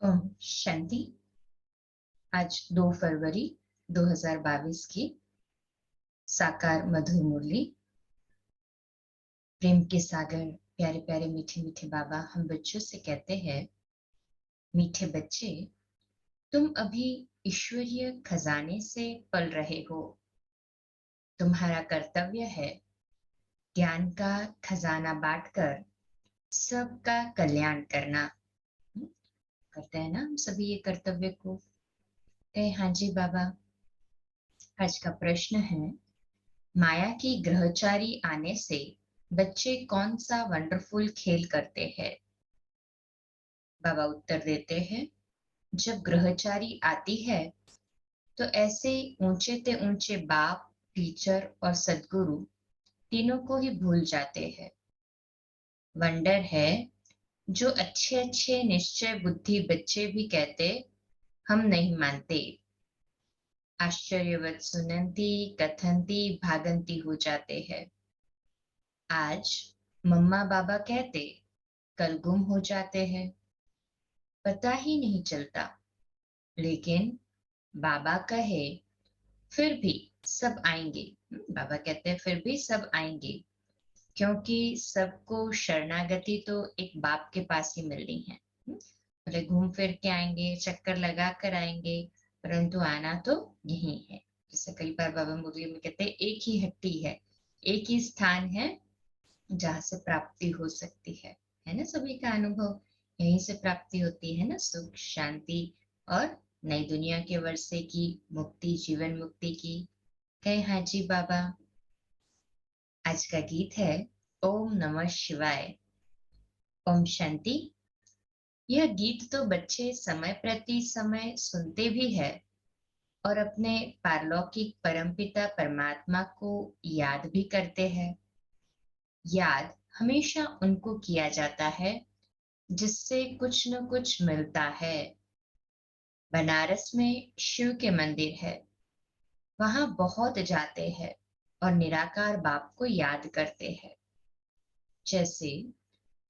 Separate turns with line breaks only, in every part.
ओम शांति। आज 2 फरवरी 2022 की साकार मधुर मुरली। प्रेम के सागर, प्यारे प्यारे मीठे मीठे बाबा हम बच्चों से कहते हैं, मीठे बच्चे, तुम अभी ईश्वरीय खजाने से पल रहे हो। तुम्हारा कर्तव्य है ज्ञान का खजाना बांटकर सबका कल्याण करना। करते हैं ना हम सभी ये कर्तव्य को? कहे हाँ जी बाबा। आज का प्रश्न है, माया की ग्रहचारी आने से बच्चे कौन सा वंडरफुल खेल करते हैं? बाबा उत्तर देते हैं, जब ग्रहचारी आती है तो ऐसे ऊंचे ते ऊंचे बाप, टीचर और सदगुरु तीनों को ही भूल जाते हैं। वंडर है जो अच्छे अच्छे निश्चय बुद्धि बच्चे भी कहते हम नहीं मानते। आश्चर्यवत सुनंती कथनती भागंती हो जाते हैं। आज मम्मा बाबा कहते, कल गुम हो जाते हैं, पता ही नहीं चलता। लेकिन बाबा कहे फिर भी सब आएंगे। बाबा कहते हैं फिर भी सब आएंगे, क्योंकि सबको शरणागति तो एक बाप के पास ही मिलनी है। बोले घूम फिर के आएंगे, चक्कर लगा कर आएंगे, परंतु आना तो यही है। जैसे कई बार बाबा मुरली में कहते हैं, एक ही हट्टी है, एक ही स्थान है जहाँ से प्राप्ति हो सकती है ना? सभी का अनुभव यहीं से प्राप्ति होती है ना, सुख शांति और नई दुनिया के वर्षे की मुक्ति, जीवन मुक्ति की। कहे हाँ जी बाबा। आज का गीत है ओम नमः शिवाय। ओम शांति। यह गीत तो बच्चे समय प्रति समय सुनते भी है और अपने पारलौकिक परमपिता परमात्मा को याद भी करते हैं। याद हमेशा उनको किया जाता है जिससे कुछ न कुछ मिलता है। बनारस में शिव के मंदिर है, वहां बहुत जाते हैं और निराकार बाप को याद करते हैं। जैसे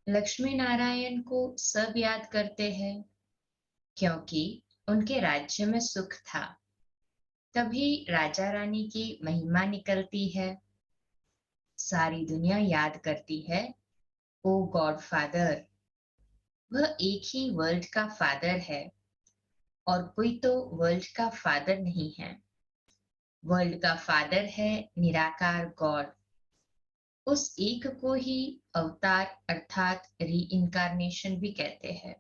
लक्ष्मी नारायण को सब याद करते हैं, क्योंकि उनके राज्य में सुख था, तभी राजा रानी की महिमा निकलती है। सारी दुनिया याद करती है, ओ गॉड फादर। वह एक ही वर्ल्ड का फादर है और कोई तो वर्ल्ड का फादर नहीं है। वर्ल्ड का फादर है निराकार गॉड। उस एक को ही अवतार अर्थात री इनकारनेशन भी कहते हैं।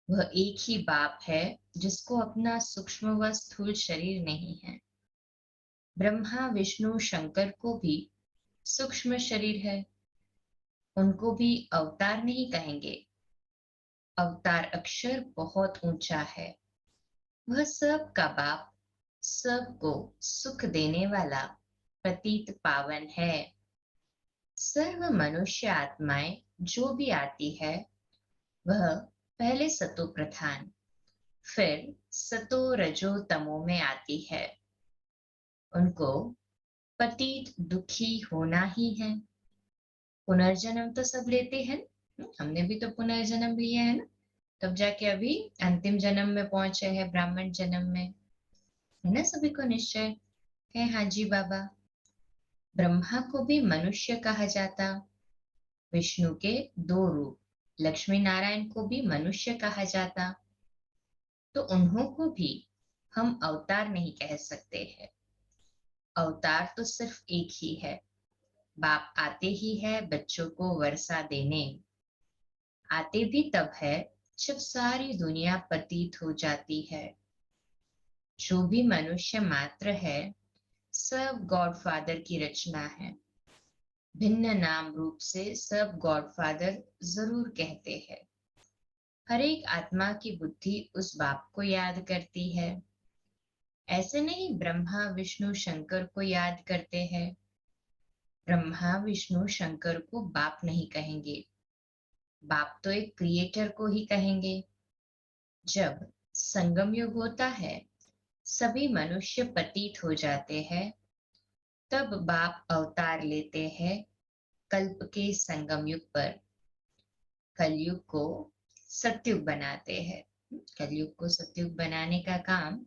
वह एक ही बाप है जिसको अपना सूक्ष्म व स्थूल शरीर नहीं है। ब्रह्मा विष्णु शंकर को भी सूक्ष्म शरीर है, उनको भी अवतार नहीं कहेंगे। अवतार अक्षर बहुत ऊंचा है। वह सब का बाप, सबको सुख देने वाला पतित पावन है। सर्व मनुष्य आत्माएं जो भी आती है, वह पहले सतो प्रधान, फिर सतो रजो तमो में आती है। उनको पतित दुखी होना ही है। पुनर्जन्म तो सब लेते हैं, हमने भी तो पुनर्जन्म लिया है ना, तब जाके अभी अंतिम जन्म में पहुंचे हैं, ब्राह्मण जन्म में, है ना? सभी को निश्चय है हाँ जी बाबा। ब्रह्मा को भी मनुष्य कहा जाता। विष्णु के दो रूप, लक्ष्मी नारायण को भी मनुष्य कहा जाता। तो उन्हों को भी हम अवतार नहीं कह सकते हैं। अवतार तो सिर्फ एक ही है, बाप आते ही है बच्चों को वर्षा देने। आते भी तब है जब सारी दुनिया पतित हो जाती है। जो भी मनुष्य मात्र है, सब गॉड फादर की रचना है। भिन्न नाम रूप से सब गॉड फादर जरूर कहते हैं। हर एक आत्मा की बुद्धि उस बाप को याद करती है। ऐसे नहीं ब्रह्मा विष्णु शंकर को याद करते हैं। ब्रह्मा विष्णु शंकर को बाप नहीं कहेंगे, बाप तो एक क्रिएटर को ही कहेंगे। जब संगम युग होता है, सभी मनुष्य पतित हो जाते हैं, तब बाप अवतार लेते हैं कल्प के संगम युग पर। कलयुग को सतयुग बनाते हैं। कलयुग को सतयुग बनाने का काम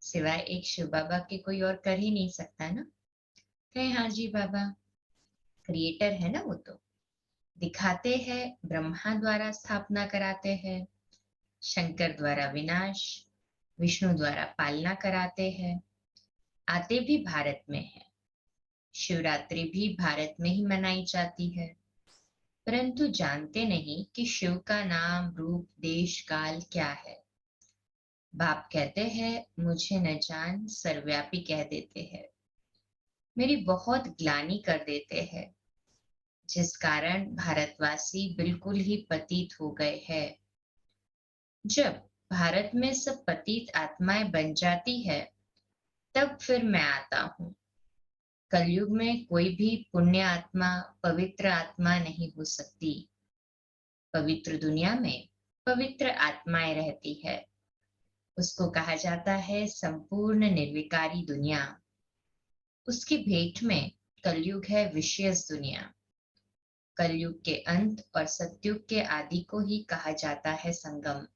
सिवाय एक शिव बाबा के कोई और कर ही नहीं सकता ना। कहे हाँ जी बाबा, क्रिएटर है ना वो तो। दिखाते हैं ब्रह्मा द्वारा स्थापना कराते हैं, शंकर द्वारा विनाश, विष्णु द्वारा पालना कराते हैं। आते भी भारत में है, शिवरात्रि भी भारत में ही मनाई जाती है। परंतु जानते नहीं कि शिव का नाम, रूप, देश, काल क्या है। बाप कहते हैं मुझे न जान, सर्वव्यापी कह देते हैं, मेरी बहुत ग्लानि कर देते हैं, जिस कारण भारतवासी बिल्कुल ही पतित हो गए हैं। जब भारत में सब पतित आत्माएं बन जाती है, तब फिर मैं आता हूँ। कलयुग में कोई भी पुण्य आत्मा, पवित्र आत्मा नहीं हो सकती। पवित्र दुनिया में पवित्र आत्माएं रहती है। उसको कहा जाता है संपूर्ण निर्विकारी दुनिया। उसकी भेंट में कलयुग है विशेष दुनिया। कलयुग के अंत और सतयुग के आदि को ही कहा जाता है संगम।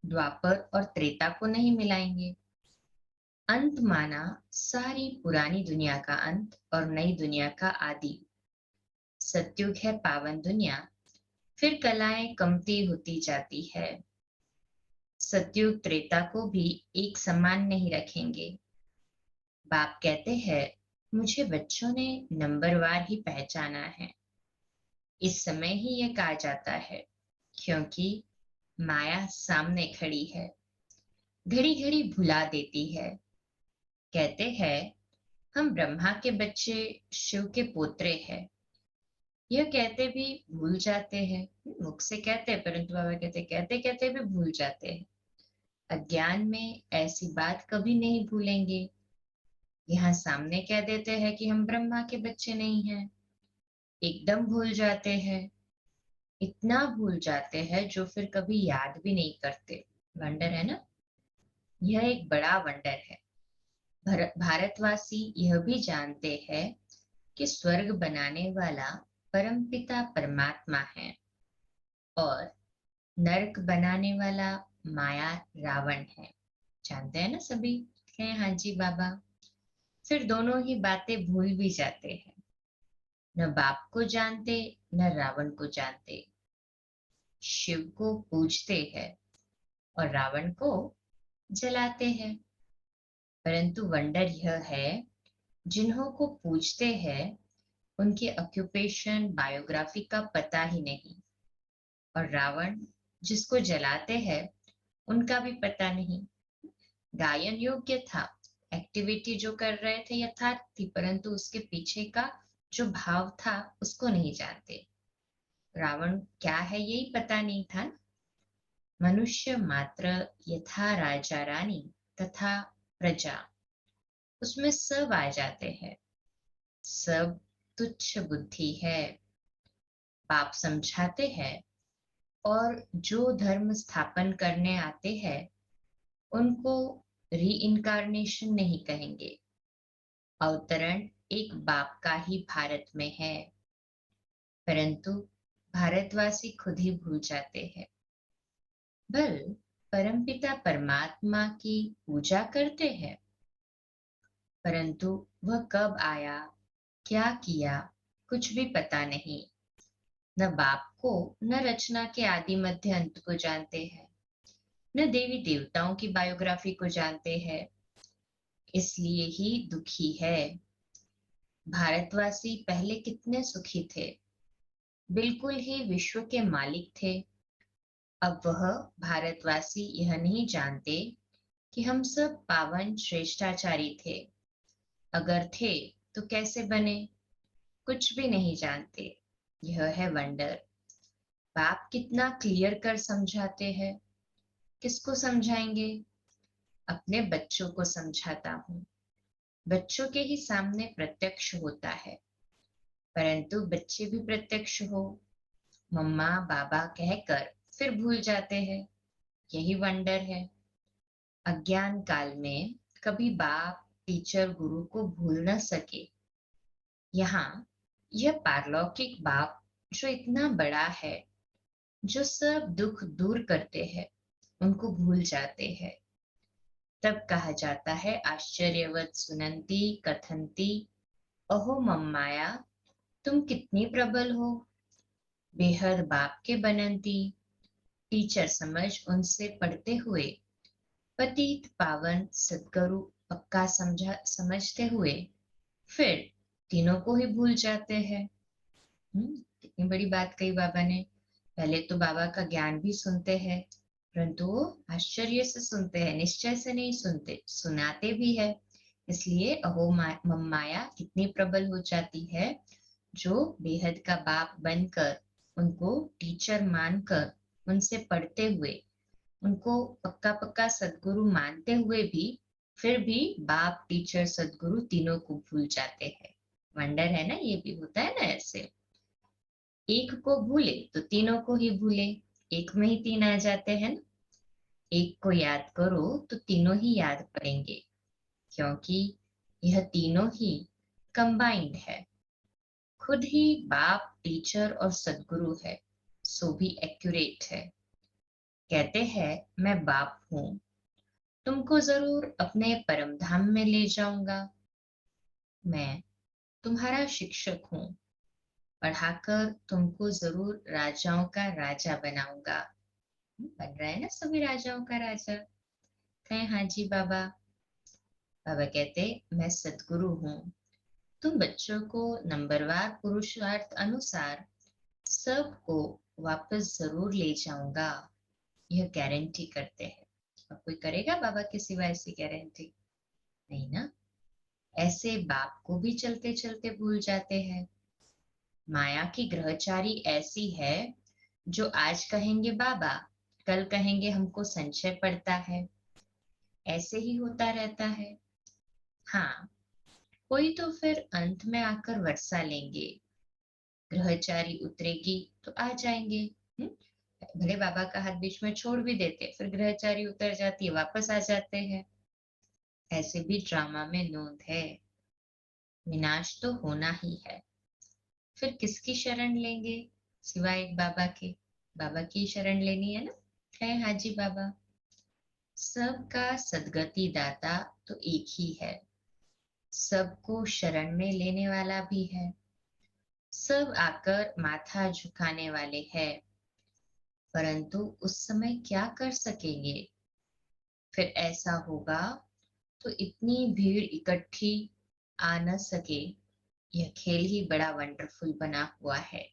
द्वापर और त्रेता को नहीं मिलाएंगे। अंत माना सारी पुरानी दुनिया का अंत और नई दुनिया का आदि। सतयुग है पावन दुनिया, फिर कलाएं कमती होती जाती है। सतयुग त्रेता को भी एक समान नहीं रखेंगे। बाप कहते हैं मुझे बच्चों ने नंबरवार ही पहचाना है। इस समय ही यह कहा जाता है, क्योंकि माया सामने खड़ी है, घड़ी घड़ी भुला देती है। कहते हैं हम ब्रह्मा के बच्चे, शिव के पोत्रे हैं। यह कहते भी भूल जाते हैं। मुख से कहते हैं, परंतु बाबा कहते कहते कहते भी भूल जाते हैं। अज्ञान में ऐसी बात कभी नहीं भूलेंगे। यहाँ सामने कह देते हैं कि हम ब्रह्मा के बच्चे नहीं हैं, एकदम भूल जाते हैं। इतना भूल जाते हैं जो फिर कभी याद भी नहीं करते। वंडर है ना। यह एक बड़ा वंडर है। भारतवासी यह भी जानते हैं कि स्वर्ग बनाने वाला परमपिता परमात्मा है और नरक बनाने वाला माया रावण है। जानते हैं ना सभी। हैं हाँ जी बाबा। फिर दोनों ही बातें भूल भी जाते हैं। न बाप को जानते, न रावण को जानते। शिव को पूजते हैं और रावण को जलाते हैं। परंतु वंडर यह है, जिन्हों को पूजते हैं उनके ऑक्यूपेशन, बायोग्राफी का पता ही नहीं। और रावण जिसको जलाते हैं उनका भी पता नहीं। गायन योग्य था, एक्टिविटी जो कर रहे थे यथार्थ थी, परंतु उसके पीछे का जो भाव था उसको नहीं जानते। रावण क्या है यही पता नहीं था। मनुष्य मात्र यथा राजा रानी तथा प्रजा, उसमें सब आ जाते हैं। सब तुच्छ बुद्धि है। पाप समझाते हैं और जो धर्म स्थापन करने आते हैं उनको री इनकारनेशन नहीं कहेंगे। अवतरण एक बाप का ही भारत में है, परंतु भारतवासी खुद ही भूल जाते हैं। बल परमपिता परमात्मा की पूजा करते हैं, परंतु वह कब आया, क्या किया, कुछ भी पता नहीं। न बाप को, न रचना के आदि मध्य अंत को जानते हैं, न देवी देवताओं की बायोग्राफी को जानते हैं। इसलिए ही दुखी है। भारतवासी पहले कितने सुखी थे, बिल्कुल ही विश्व के मालिक थे। अब वह भारतवासी यह नहीं जानते कि हम सब पावन श्रेष्ठाचारी थे। अगर थे तो कैसे बने, कुछ भी नहीं जानते। यह है वंडर। बाप कितना क्लियर कर समझाते हैं। किसको समझाएंगे? अपने बच्चों को समझाता हूँ। बच्चों के ही सामने प्रत्यक्ष होता है, परंतु बच्चे भी प्रत्यक्ष हो मम्मा बाबा कहकर फिर भूल जाते हैं। यही वंडर है। अज्ञान काल में कभी बाप, टीचर, गुरु को भूल न सके। यहाँ यह पारलौकिक बाप जो इतना बड़ा है, जो सब दुख दूर करते हैं, उनको भूल जाते हैं। तब कहा जाता है आश्चर्यवत सुनंती कथंती अहो मम्माया, तुम कितनी प्रबल हो, बेहद बाप के बनंती। टीचर समझ उनसे पढ़ते हुए पतित पावन सदगुरु पक्का समझते हुए फिर तीनों को ही भूल जाते हैं। कितनी बड़ी बात कही बाबा ने। पहले तो बाबा का ज्ञान भी सुनते हैं, परंतु वो आश्चर्य से सुनते हैं, निश्चय से नहीं सुनते, सुनाते भी है। इसलिए अहो मम्माया कितनी प्रबल हो जाती है, जो बेहद का बाप बनकर उनको टीचर मानकर उनसे पढ़ते हुए उनको पक्का पक्का सदगुरु मानते हुए भी फिर भी बाप टीचर सदगुरु तीनों को भूल जाते हैं। वंडर है ना, ये भी होता है ना ऐसे। एक को भूले तो तीनों को ही भूले, एक में ही तीन आ जाते हैं ना। एक को याद करो तो तीनों ही याद पड़ेंगे, क्योंकि यह तीनों ही कंबाइंड है। खुद ही बाप टीचर और सदगुरु है, सो भी एक्यूरेट है। कहते हैं मैं बाप हूं, तुमको जरूर अपने परम धाम में ले जाऊंगा। मैं तुम्हारा शिक्षक हूँ, पढ़ाकर तुमको जरूर राजाओं का राजा बनाऊंगा। बन रहा है ना सभी राजाओं का राजा। कहें हाँ जी बाबा। बाबा कहते मैं सदगुरु हूँ, तुम बच्चों को नंबरवार पुरुषार्थ अनुसार सबको वापस जरूर ले जाऊंगा, यह गारंटी करते हैं। अब कोई करेगा बाबा के सिवा ऐसी गारंटी? नहीं ना। ऐसे बाप को भी चलते चलते भूल जाते हैं। माया की ग्रहचारी ऐसी है, जो आज कहेंगे बाबा, कल कहेंगे हमको संशय पड़ता है। ऐसे ही होता रहता है। हाँ, कोई तो फिर अंत में आकर वर्षा लेंगे, ग्रहचारी उतरेगी तो आ जाएंगे। भले बाबा का हाथ बीच में छोड़ भी देते, फिर ग्रहचारी उतर जाती है, वापस आ जाते हैं। ऐसे भी ड्रामा में नोंद है। विनाश तो होना ही है, फिर किसकी शरण लेंगे सिवाय एक बाबा के? बाबा की शरण लेनी है ना। है हाजी बाबा। सबका सदगति दाता तो एक ही है, सबको शरण में लेने वाला भी है, सब आकर माथा झुकाने वाले हैं, परंतु उस समय क्या कर सकेंगे? फिर ऐसा होगा तो इतनी भीड़ इकट्ठी आ न सके। यह खेल ही बड़ा वंडरफुल बना हुआ है।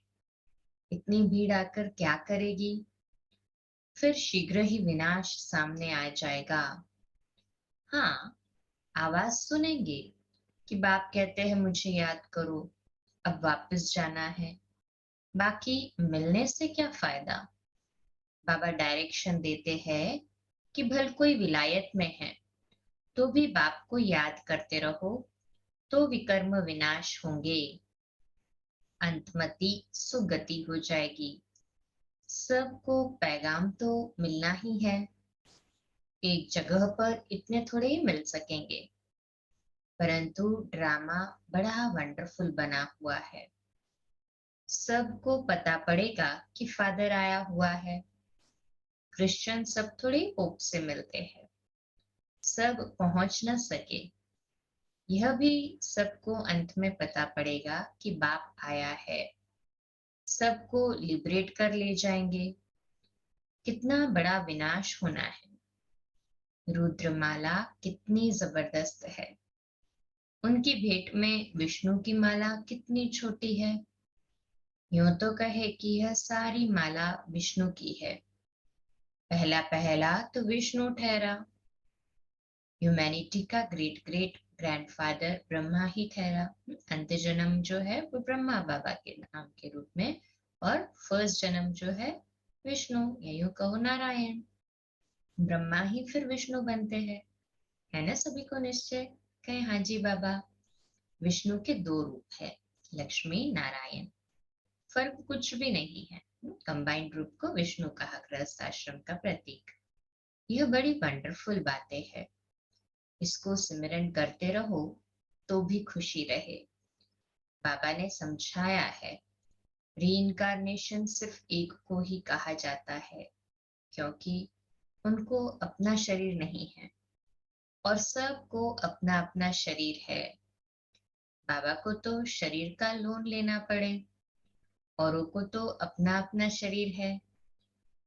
इतनी भीड़ आकर क्या करेगी? फिर शीघ्र ही विनाश सामने आ जाएगा। हाँ, आवाज सुनेंगे कि बाप कहते हैं मुझे याद करो, अब वापस जाना है। बाकी मिलने से क्या फायदा? बाबा डायरेक्शन देते हैं कि भल कोई विलायत में है तो भी बाप को याद करते रहो, तो विकर्म विनाश होंगे, अंतमति सुगति हो जाएगी। सबको पैगाम तो मिलना ही है, एक जगह पर इतने थोड़े ही मिल सकेंगे। परंतु ड्रामा बड़ा वंडरफुल बना हुआ है। सबको पता पड़ेगा कि फादर आया हुआ है। क्रिश्चियन सब थोड़े पोप से मिलते हैं, सब पहुंच न सके। यह भी सबको अंत में पता पड़ेगा कि बाप आया है, सबको लिबरेट कर ले जाएंगे। कितना बड़ा विनाश होना है। रुद्रमाला कितनी जबरदस्त है, उनकी भेंट में विष्णु की माला कितनी छोटी है। यूं तो कहे कि यह सारी माला विष्णु की है। पहला पहला तो विष्णु ठहरा, ह्यूमैनिटी का ग्रेट ग्रेट ग्रैंडफादर ब्रह्मा ही ठहरा। अंत जन्म जो है वो ब्रह्मा बाबा के नाम के रूप में, और फर्स्ट जन्म जो है विष्णु, या यूं कहो नारायण। ब्रह्मा ही फिर विष्णु बनते हैं, है ना सभी को निश्चय? कहे हाँ जी बाबा। विष्णु के दो रूप है, लक्ष्मी नारायण, फर्क कुछ भी नहीं है। कंबाइंड रूप को विष्णु कहा, गृहस्थ आश्रम का प्रतीक। यह बड़ी वंडरफुल बातें हैं, इसको सिमरन करते रहो तो भी खुशी रहे। बाबा ने समझाया है, रीइंकार्नेशन सिर्फ एक को ही कहा जाता है, क्योंकि उनको अपना शरीर नहीं है और सबको अपना अपना शरीर है। बाबा को तो शरीर का लोन लेना पड़े, औरों को तो अपना अपना शरीर है।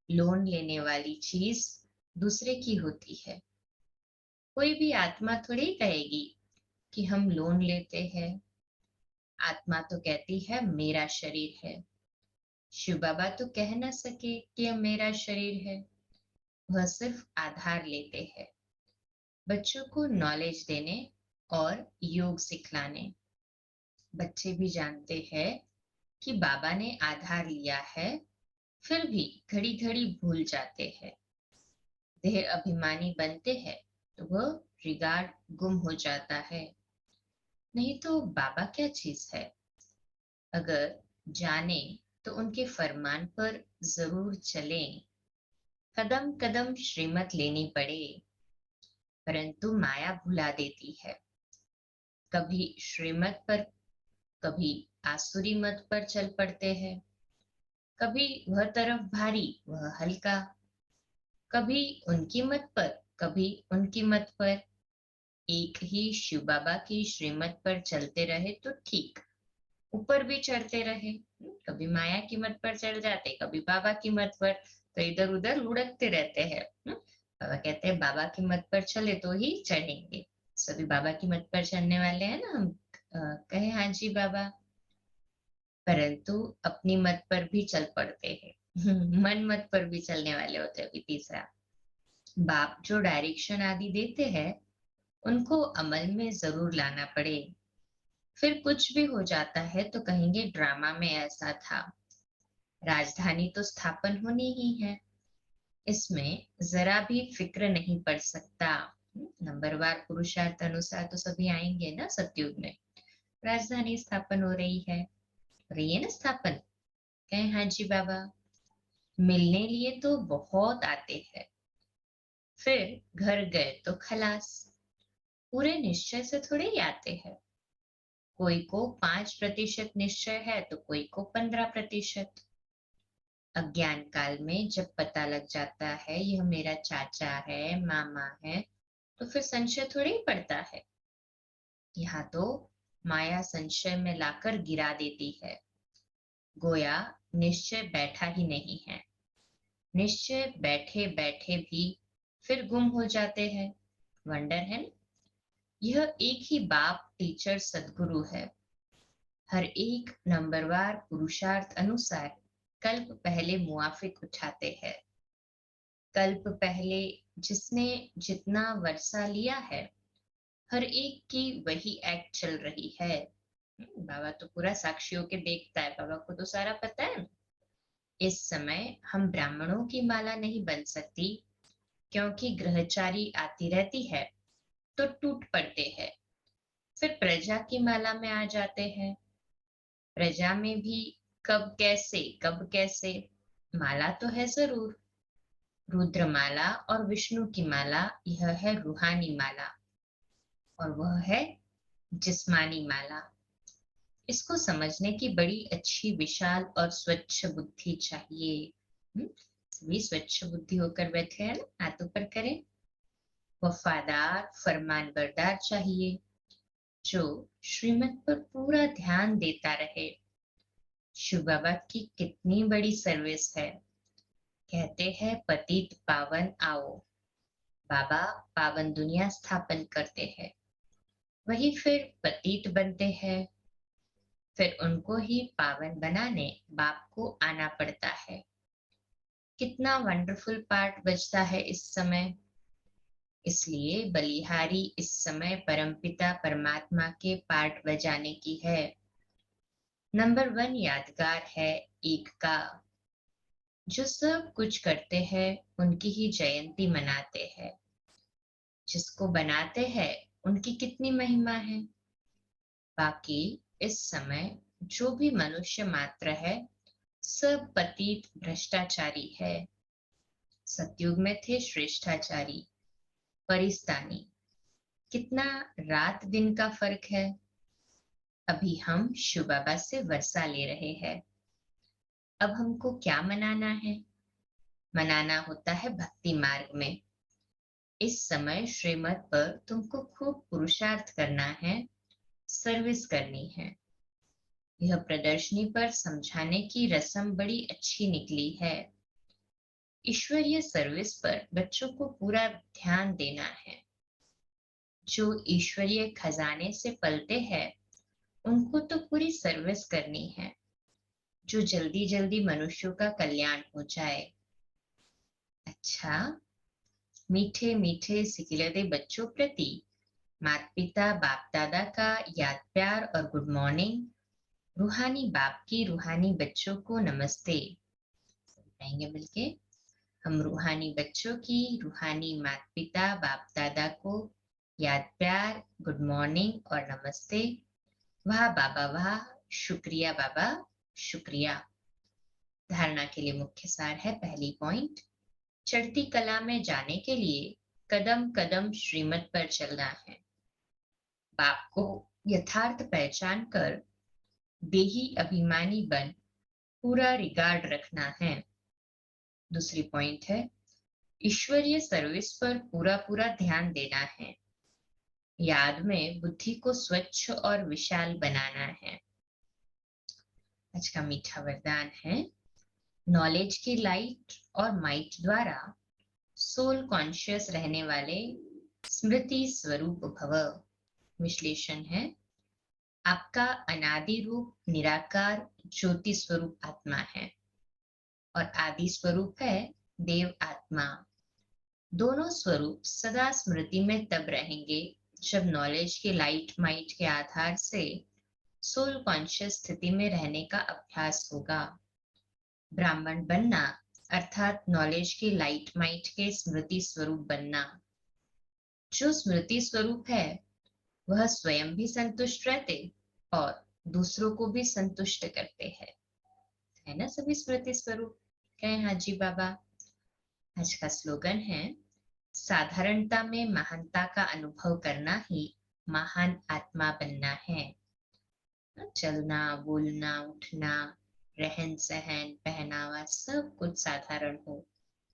लोन लेने वाली चीज दूसरे की होती है। कोई भी आत्मा थोड़ी कहेगी कि हम लोन लेते हैं। आत्मा तो कहती है मेरा शरीर है। शिव बाबा तो कह ना सके कि यह मेरा शरीर है। वह सिर्फ आधार लेते हैं, बच्चों को नॉलेज देने और योग सिखलाने। बच्चे भी जानते हैं कि बाबा ने आधार लिया है, फिर भी घड़ी घड़ी भूल जाते हैं। देह अभिमानी बनते हैं तो वह रिगार्ड गुम हो जाता है। नहीं तो बाबा क्या चीज है? अगर जाने तो उनके फरमान पर जरूर चलें। कदम कदम श्रीमत लेनी पड़े, परंतु माया भुला देती है। कभी श्रीमत पर, कभी आसुरी मत पर चल पड़ते हैं। कभी वह तरफ भारी वह हल्का, कभी उनकी मत पर, कभी उनकी मत पर। एक ही शिव बाबा की श्रीमत पर चलते रहे तो ठीक, ऊपर भी चढ़ते रहे। कभी माया की मत पर चढ़ जाते, कभी बाबा की मत पर, तो इधर उधर लुढ़कते रहते हैं। बाबा कहते हैं बाबा की मत पर चले तो ही चढ़ेंगे। सभी बाबा की मत पर चढ़ने वाले हैं ना हम। कहे हाँ जी बाबा, परंतु अपनी मत पर भी चल पड़ते हैं। मन मत पर भी चलने वाले होते हैं। अभी तीसरा, बाप जो डायरेक्शन आदि देते हैं उनको अमल में जरूर लाना पड़े। फिर कुछ भी हो जाता है तो कहेंगे ड्रामा में ऐसा था। राजधानी तो स्थापन होनी ही है, इसमें जरा भी फिक्र नहीं पड़ सकता। नंबरवार पुरुषार्थ अनुसार तो सभी आएंगे ना सतयुग में। राजधानी स्थापन हो रही है, रही है ना स्थापन? कहें हाँ जी बाबा। मिलने लिए तो बहुत आते हैं, फिर घर गए तो खलास। पूरे निश्चय से थोड़े ही आते हैं। कोई को 5% निश्चय है तो कोई को 15%। अज्ञान काल में जब पता लग जाता है यह मेरा चाचा है, मामा है, तो फिर संशय थोड़ी ही पड़ता है। यहाँ तो माया संशय में लाकर गिरा देती है। गोया निश्चय बैठा ही नहीं है। निश्चय बैठे बैठे भी फिर गुम हो जाते हैं। वंडर है ना? यह एक ही बाप टीचर सदगुरु है। हर एक नंबरवार पुरुषार्थ अनुसार कल्प पहले मुआफिक उठाते हैं। कल्प पहले जिसने जितना वर्षा लिया है, हर एक की वही एक्ट चल रही है। बाबा तो पूरा साक्षियों के देखता है, बाबा को तो सारा पता है। इस समय हम ब्राह्मणों की माला नहीं बन सकती, क्योंकि ग्रहचारी आती रहती है तो टूट पड़ते हैं। फिर प्रजा की माला में आ जाते हैं। प्रजा में भी कब कैसे माला तो है जरूर। रुद्रमाला और विष्णु की माला, यह है रूहानी माला, और वह है जिस्मानी माला। इसको समझने की बड़ी अच्छी विशाल और स्वच्छ बुद्धि चाहिए। सभी स्वच्छ बुद्धि होकर बैठे हैं ना, हाथ ऊपर करें। वफादार फरमानबरदार चाहिए, जो श्रीमत पर पूरा ध्यान देता रहे। शिव बाबा की कितनी बड़ी सर्विस है। कहते हैं पतित पावन आओ। बाबा पावन दुनिया स्थापन करते हैं, वही फिर पतित बनते हैं। फिर उनको ही पावन बनाने बाप को आना पड़ता है। कितना वंडरफुल पार्ट बजता है इस समय। इसलिए बलिहारी इस समय परमपिता परमात्मा के पार्ट बजाने की है। नंबर 1 यादगार है एक का। जो सब कुछ करते हैं उनकी ही जयंती मनाते हैं। जिसको बनाते हैं उनकी कितनी महिमा है। बाकी इस समय जो भी मनुष्य मात्र है, सब पतित भ्रष्टाचारी है। सतयुग में थे श्रेष्ठाचारी, परिस्तानी। कितना रात दिन का फर्क है। अभी हम शिव बाबा से वर्षा ले रहे हैं। अब हमको क्या मनाना है? मनाना होता है भक्ति मार्ग में। इस समय श्रीमत पर तुमको खूब पुरुषार्थ करना है, सर्विस करनी है। यह प्रदर्शनी पर समझाने की रस्म बड़ी अच्छी निकली है। ईश्वरीय सर्विस पर बच्चों को पूरा ध्यान देना है। जो ईश्वरीय खजाने से पलते हैं उनको तो पूरी सर्विस करनी है, जो जल्दी जल्दी मनुष्यों का कल्याण हो जाए। अच्छा, मीठे मीठे सिकिलते बच्चों प्रति माता पिता बाप दादा का याद प्यार और गुड मॉर्निंग। रूहानी बाप की रूहानी बच्चों को नमस्ते। कहेंगे मिलके, हम रूहानी बच्चों की रूहानी माता पिता बाप दादा को याद प्यार, गुड मॉर्निंग और नमस्ते। वाह बाबा वाह, शुक्रिया बाबा, शुक्रिया। धारणा के लिए मुख्य सार है, पहली पॉइंट, चढ़ती कला में जाने के लिए कदम कदम श्रीमत पर चलना है। बाप को यथार्थ पहचान कर देही अभिमानी बन पूरा रिगार्ड रखना है। दूसरी पॉइंट है, ईश्वरीय सर्विस पर पूरा पूरा ध्यान देना है। याद में बुद्धि को स्वच्छ और विशाल बनाना है। आज का मीठा वरदान है, नॉलेज की लाइट और माइट द्वारा सोल कॉन्शियस रहने वाले स्मृति स्वरूप भव। विश्लेषण है, आपका अनादि रूप निराकार ज्योति स्वरूप आत्मा है और आदि स्वरूप है देव आत्मा। दोनों स्वरूप सदा स्मृति में तब रहेंगे जब नॉलेज के लाइट माइट के आधार से सोल कॉन्शियस स्थिति में रहने का अभ्यास होगा। ब्राह्मण बनना अर्थात नॉलेज के लाइट माइट के स्मृति स्वरूप बनना। जो स्मृति स्वरूप है वह स्वयं भी संतुष्ट रहते और दूसरों को भी संतुष्ट करते हैं, है ना सभी स्मृति स्वरूप। कहें हाँ जी बाबा। आज का स्लोगन है, साधारणता में महानता का अनुभव करना ही महान आत्मा बनना है। चलना बोलना उठना रहन सहन पहनावा सब कुछ साधारण हो,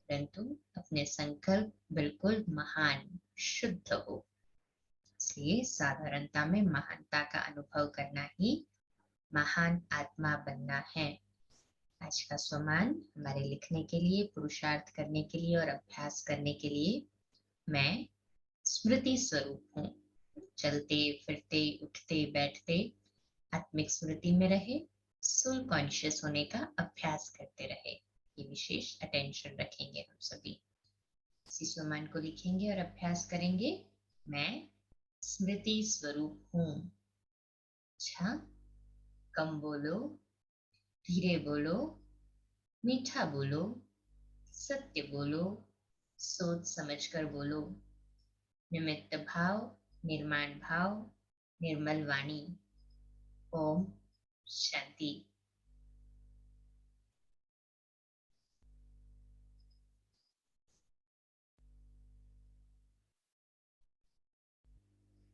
परंतु अपने संकल्प बिल्कुल महान शुद्ध हो। इसलिए साधारणता में महानता का अनुभव करना ही महान आत्मा बनना है। आज का स्वमान हमारे लिखने के लिए, पुरुषार्थ करने के लिए और अभ्यास करने के लिए, मैं स्मृति स्वरूप हूँ। चलते फिरते उठते बैठते आत्मिक स्मृति में रहे, सोल कॉन्शियस होने का अभ्यास करते रहे। ये विशेष अटेंशन रखेंगे हम सभी। इसी स्वमान को लिखेंगे और अभ्यास करेंगे, मैं स्मृति स्वरूप हूँ। अच्छा, कम बोलो, धीरे बोलो, मीठा बोलो, सत्य बोलो, सोच समझकर बोलो। निमित्त भाव, निर्माण भाव, निर्मल वाणी। ओम शांति।